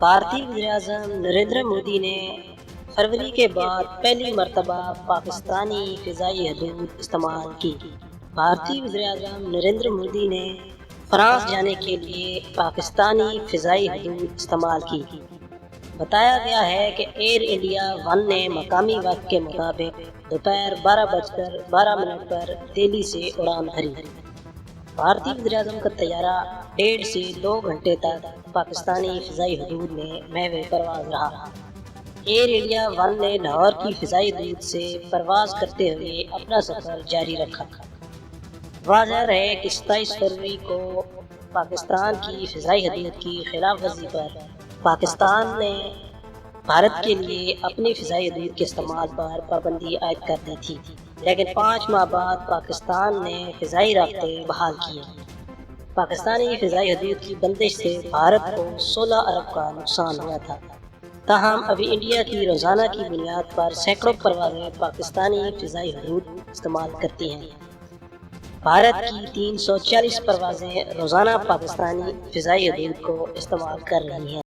بھارتی وزیراعظم نریندر مودی نے فروری کے بعد پہلی مرتبہ پاکستانی فضائی حدود استعمال کی۔ بھارتی وزیراعظم نریندر مودی نے فرانس جانے کے لیے پاکستانی فضائی حدود استعمال کی۔ بتایا گیا ہے کہ ایئر انڈیا ون نے مقامی وقت کے مطابق دوپہر 12:12 پر دہلی سے اڑان بھری۔ بھارتی وزیراعظم کا طیارہ 1.5 سے 2 گھنٹے تک پاکستانی فضائی حدود میں محو پرواز رہا۔ ایئر انڈیا ون نے لاہور کی فضائی حدود سے پرواز کرتے ہوئے اپنا سفر جاری رکھا۔ واضح رہے کہ 27 فروری کو پاکستان کی فضائی حدود کی خلاف ورزی پر پاکستان نے بھارت کے لیے اپنی فضائی حدود کے استعمال پر پابندی عائد کر دی تھی، لیکن 5 ماہ بعد پاکستان نے فضائی رابطے بحال کیے۔ پاکستانی فضائی حدود کی بندش سے بھارت کو 16 ارب کا نقصان ہوا تھا، تاہم ابھی انڈیا کی روزانہ کی بنیاد پر سینکڑوں پروازیں پاکستانی فضائی حدود استعمال کرتی ہیں۔ بھارت کی 340 پروازیں روزانہ پاکستانی فضائی حدود کو استعمال کر رہی ہیں۔